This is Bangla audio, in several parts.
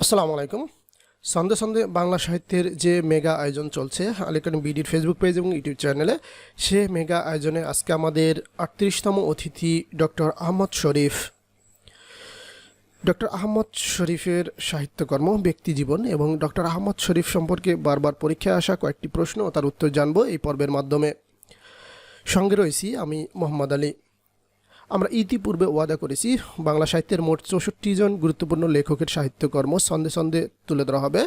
আসসালামু আলাইকুম। সন্ধে সন্ধে বাংলা সাহিত্যের যে মেগা আয়োজন চলছে আল একাডেমি বিডির ফেসবুক পেজ এবং ইউটিউব চ্যানেলে, সে মেগা আয়োজনে আজকে আমাদের ৩৮তম অতিথি ডক্টর আহমদ শরীফ। ডক্টর আহমদ শরীফের সাহিত্যকর্ম, ব্যক্তিজীবন এবং ডক্টর আহমদ শরীফ সম্পর্কে বারবার পরীক্ষায় আসা কয়েকটি প্রশ্ন ও তার উত্তর জানব এই পর্বের মাধ্যমে। সঙ্গে রয়েছি আমি মোহাম্মদ আলী। আমরা ইতিপূর্বে ওয়াদা করেছি বাংলা সাহিত্যের মোট ৬৪ জন গুরুত্বপূর্ণ লেখকের সাহিত্যকর্ম সন্ধে সন্ধে তুলে ধরা হবে,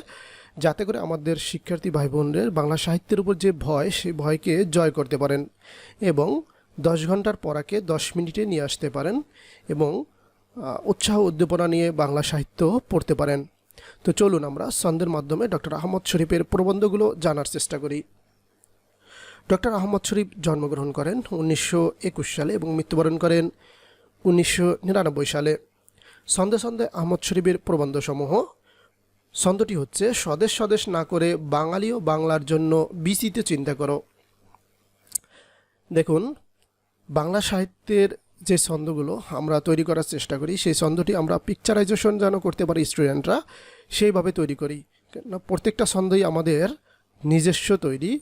যাতে করে আমাদের শিক্ষার্থী ভাই বোনদের বাংলা সাহিত্যের উপর যে ভয়, সেই ভয়কে জয় করতে পারেন এবং ১০ ঘন্টার পড়াকে ১০ মিনিটে নিয়ে আসতে পারেন এবং উৎসাহ উদ্দীপনা নিয়ে বাংলা সাহিত্য পড়তে পারেন। তো চলুন আমরা সন্ধ্যের মাধ্যমে ডক্টর আহমদ শরীফের প্রবন্ধগুলো জানার চেষ্টা করি। ডক্টর আহমদ শরীফ জন্মগ্রহণ করেন ১৯২১ সালে এবং মৃত্যুবরণ করেন ১৯৯৯ সালে। সন্ধে সন্ধে আহমদ শরীফের প্রবন্ধসমূহ। ছন্দটি হচ্ছে, স্বদেশ স্বদেশ না করে বাঙালি ও বাংলার জন্য বিচিতে চিন্তা করো। দেখুন, বাংলা সাহিত্যের যে ছন্দগুলো আমরা তৈরি করার চেষ্টা করি, সেই ছন্দটি আমরা পিকচারাইজেশন যেন করতে পারি স্টুডেন্টরা, সেইভাবে তৈরি করি। প্রত্যেকটা ছন্দই আমাদের নিজস্ব তৈরি,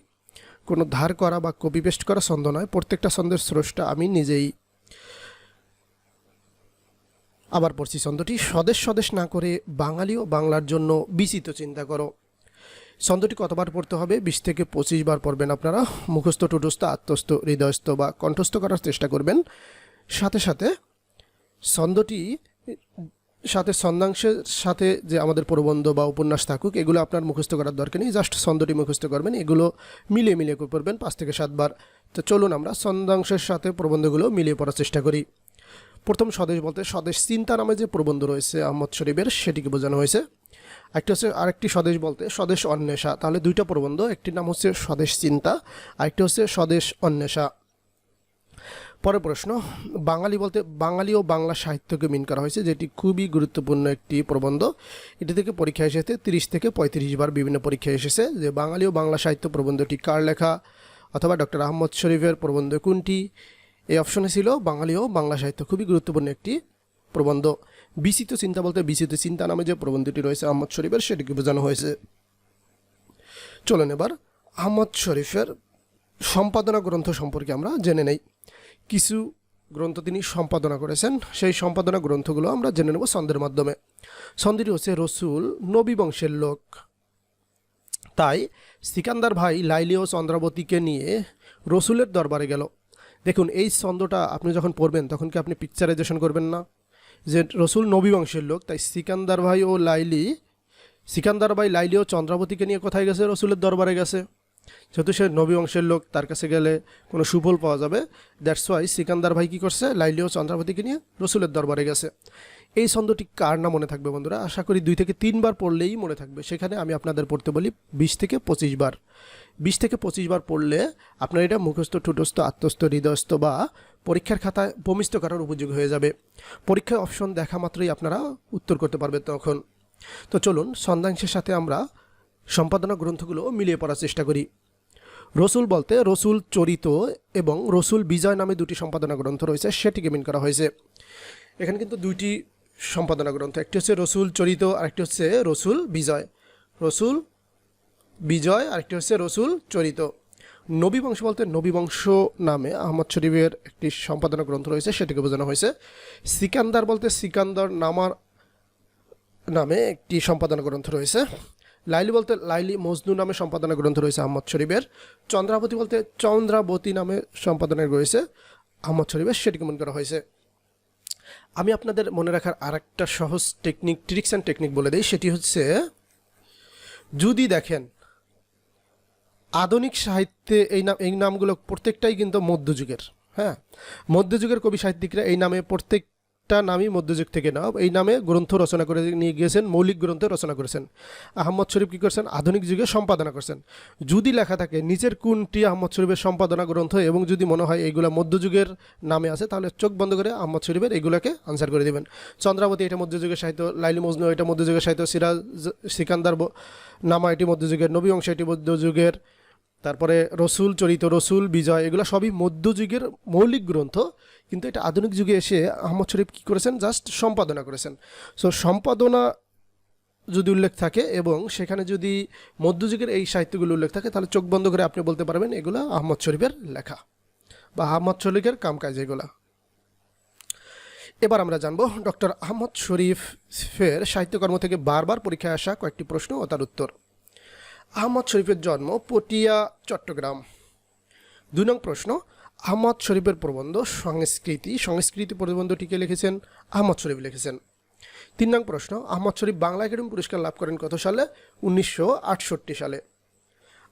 কোনো ধার করা বা কপি পেস্ট করা ছন্দ নয়। প্রত্যেকটা ছন্দের স্রষ্টা আমি নিজেই। আবার পড়ছি ছন্দটি, স্বদেশ স্বদেশ না করে বাঙালি ও বাংলার জন্য বিচিত চিন্তা করো। ছন্দটি কতবার পড়তে হবে? ২০ থেকে ২৫ বার পড়বেন আপনারা। মুখস্থ, টুটস্থ, আত্মস্থ, হৃদয়স্থ বা কণ্ঠস্থ করার চেষ্টা করবেন। সাথে সাথে ছন্দটি সাথে ছন্দাংশের সাথে যে আমাদের প্রবন্ধ বা উপন্যাস থাকুক, এগুলো আপনার মুখস্থ করার দরকার নেই, জাস্ট ছন্দটি মুখস্থ করবেন। এগুলো মিলিয়ে মিলিয়ে পড়বেন ৫ থেকে ৭ বার। তো চলুন আমরা ছন্দাংশের সাথে প্রবন্ধগুলো মিলিয়ে পড়ার চেষ্টা করি। প্রথম, স্বদেশ বলতে স্বদেশ চিন্তা নামে যে প্রবন্ধ রয়েছে আহমদ শরীফের, সেটিকে বোঝানো হয়েছে। আরেকটি স্বদেশ বলতে স্বদেশ অন্বেষা। তাহলে দুইটা প্রবন্ধ, একটির নাম হচ্ছে স্বদেশ চিন্তা, আরেকটি হচ্ছে স্বদেশ অন্বেষা। পরের প্রশ্ন, বাঙালি বলতে বাঙালি ও বাংলা সাহিত্যকে মিন করা হয়েছে, যেটি খুবই গুরুত্বপূর্ণ একটি প্রবন্ধ। এটি থেকে পরীক্ষা এসেছে ৩০ থেকে ৩৫ বার বিভিন্ন পরীক্ষায় এসেছে যে বাঙালি ও বাংলা সাহিত্য প্রবন্ধটি কার লেখা অথবা ডক্টর আহমদ শরীফের প্রবন্ধ কোনটি। এই অপশনে ছিল বাঙালি ও বাংলা সাহিত্য, খুবই গুরুত্বপূর্ণ একটি প্রবন্ধ। বিচিত চিন্তা বলতে বিচিত চিন্তা নামে যে প্রবন্ধটি রয়েছে আহমদ শরীফের, সেটিকে বোঝানো হয়েছে। চলুন এবার আহমদ শরীফের সম্পাদনা গ্রন্থ সম্পর্কে আমরা জেনে নেই। কিছু গ্রন্থ তিনি সম্পাদনা করেছেন, সেই সম্পাদনা গ্রন্থগুলো আমরা জেনে নেব ছন্দের মাধ্যমে। ছন্দটি হচ্ছে, রসুল নবী বংশের লোক, তাই সিকান্দার ভাই লাইলি ও চন্দ্রাবতীকে নিয়ে রসুলের দরবারে গেল। দেখুন, এই ছন্দটা আপনি যখন পড়বেন তখন কি আপনি পিকচারাইজেশন করবেন না যে রসুল নবী বংশের লোক, তাই সিকান্দার ভাই লাইলি ও চন্দ্রাবতীকে নিয়ে কোথায় গেছে? রসুলের দরবারে গেছে। যেহেতু সে নবী বংশের লোক, তার কাছে গেলে কোনো সুফল পাওয়া যাবে, দ্যাটস ওয়াই সিকান্দার ভাই কী করছে? লাইলি ও চন্দ্রাবতীকে নিয়ে রসুলের দরবারে গেছে। এই ছন্দটি কার না মনে থাকবে বন্ধুরা? আশা করি ২ থেকে ৩ বার পড়লেই মনে থাকবে। সেখানে আমি আপনাদের পড়তে বলি ২০ থেকে ২৫ বার। ২০ থেকে ২৫ বার পড়লে আপনার এটা মুখস্থ, ঠোঁটস্থ, আত্মস্থ, হৃদয়স্থ বা পরীক্ষার খাতায় ভূমিষ্ঠ করার উপযোগী হয়ে যাবে। পরীক্ষায় অপশন দেখা মাত্রই আপনারা উত্তর করতে পারবেন তখন। তো চলুন ছন্দাংশের সাথে আমরা সম্পাদনা গ্রন্থগুলো মিলিয়ে পড়ার চেষ্টা করি। রসুল বলতে রসুল চরিত এবং রসুল বিজয় নামে দুটি সম্পাদনা গ্রন্থ রয়েছে, সেটিকে মিন করা হয়েছে। এখানে কিন্তু দুইটি সম্পাদনা গ্রন্থ, একটি হচ্ছে রসুল চরিত, আরেকটি হচ্ছে রসুল বিজয়। রসুল বিজয়, আরেকটি হচ্ছে রসুল চরিত। নবী বংশ বলতে নবী বংশ নামে আহমদ শরীফের একটি সম্পাদনা গ্রন্থ রয়েছে, সেটিকে বোঝানো হয়েছে। সিকান্দার বলতে সিকান্দার নামে একটি সম্পাদনা গ্রন্থ রয়েছে। লাইলি বলতে লাইলি মজনু নামে সম্পাদনা গ্রন্থ রয়েছে আহমদ শরীফের। চন্দ্রাবতী বলতে চন্দ্রাবতী নামে সম্পাদনা রয়েছে আহমদ শরীফের, সেটিকে মনে করা হয়েছে। আমি আপনাদের মনে রাখার আরেকটা সহজ ট্রিক্স অ্যান্ড টেকনিক বলে দিই, সেটি হচ্ছে, যদি দেখেন আধুনিক সাহিত্যে এই নামগুলো প্রত্যেকটাই কিন্তু মধ্যযুগের। হ্যাঁ, মধ্যযুগের কবি সাহিত্যিকরা এই নামে প্রত্যেকটা নামই মধ্যযুগ থেকে নাও, এই নামে গ্রন্থ রচনা করে নিয়ে গিয়েছেন, মৌলিক গ্রন্থ রচনা করেছেন। আহমদ শরীফ কী করছেন? আধুনিক যুগে সম্পাদনা করছেন। যদি লেখা থাকে নিচের কোনটি আহমদ শরীফের সম্পাদনা গ্রন্থ এবং যদি মনে হয় এইগুলো মধ্যযুগের নামে আছে, তাহলে চোখ বন্ধ করে আহমদ শরীফের এইগুলোকে আনসার করে দেবেন। চন্দ্রাবতী এটা মধ্যযুগের সাহিত্য, লাইলি মজনু এটা মধ্যযুগের সাহিত্য, সিকান্দার নামা এটি মধ্যযুগের, নবী বংশ এটি মধ্যযুগের, তারপরে রসুল চরিত, রসুল বিজয়, এগুলো সবই মধ্যযুগের মৌলিক গ্রন্থ। কিন্তু এটা আধুনিক যুগে এসে আহমদ শরীফ কী করেছেন? জাস্ট সম্পাদনা করেছেন। সো সম্পাদনা যদি উল্লেখ থাকে এবং সেখানে যদি মধ্যযুগের এই সাহিত্যগুলো উল্লেখ থাকে তাহলে চোখ বন্ধ করে আপনি বলতে পারবেন এগুলো আহমদ শরীফের লেখা বা আহমদ শরীফের কামকাজ এগুলা। এবার আমরা জানবো ডক্টর আহমদ শরীফের সাহিত্যকর্ম থেকে বারবার পরীক্ষায় আসা কয়েকটি প্রশ্ন ও তার উত্তর। আহমদ শরীফের জন্ম পটিয়া, চট্টগ্রাম। 2 নং প্রশ্ন, আহমদ শরীফের প্রবন্ধ সংস্কৃতি প্রবন্ধটিকে লিখেছেন আহমদ শরীফ লিখেছেন। 3 নং প্রশ্ন, আহমদ শরীফ বাংলা একাডেমি পুরস্কার লাভ করেন কত সালে? 1968 সালে।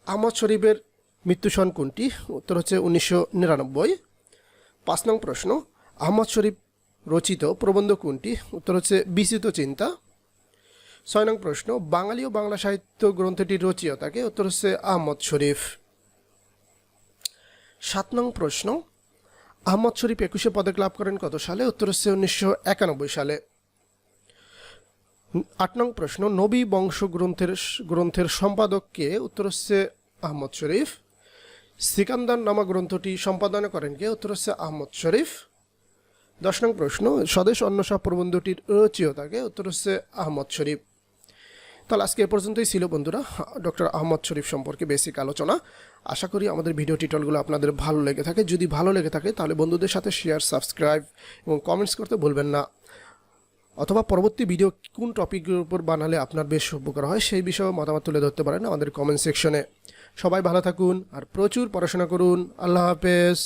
আহমদ শরীফের মৃত্যু সন কোনটি? উত্তর হচ্ছে 1999। 5 নং প্রশ্ন, আহমদ শরীফ রচিত প্রবন্ধ কোনটি? উত্তর হচ্ছে বিচিত্র চিন্তা। 6 নং প্রশ্ন, বাঙালি ও বাংলা সাহিত্য গ্রন্থটির রচয়িতাকে? উত্তর হচ্ছে আহমদ শরীফ। 7 নং প্রশ্ন, আহমদ শরীফ 21শে পদক লাভ করেন কত সালে? উত্তর হচ্ছে 1991 সালে। 8 নং প্রশ্ন, নবী বংশ গ্রন্থের সম্পাদক কে? উত্তর হচ্ছে আহমদ শরীফ। সিকান্দার নামা গ্রন্থটি সম্পাদনা করেন কে? উত্তর হচ্ছে আহমদ শরীফ। 10 নং প্রশ্ন, স্বদেশ অন্বেষা প্রবন্ধটির রচয়িতাকে? উত্তর হচ্ছে আহমদ শরীফ। তাহলে আজকে এ পর্যন্তই ছিল বন্ধুরা ডক্টর আহমদ শরীফ সম্পর্কে বেসিক আলোচনা। আশা করি আমাদের ভিডিও টিউটোরিয়ালগুলো আপনাদের ভালো লেগে থাকে। যদি ভালো লেগে থাকে তাহলে বন্ধুদের সাথে শেয়ার, সাবস্ক্রাইব এবং কমেন্টস করতে ভুলবেন না। অথবা পরবর্তী ভিডিও কোন টপিকের উপর বানালে আপনার বেশ উপকার হয় সেই বিষয়ে মতামত তুলে ধরতে পারেন আমাদের কমেন্ট সেকশনে। সবাই ভালো থাকুন আর প্রচুর পড়াশোনা করুন। আল্লাহ হাফেজ।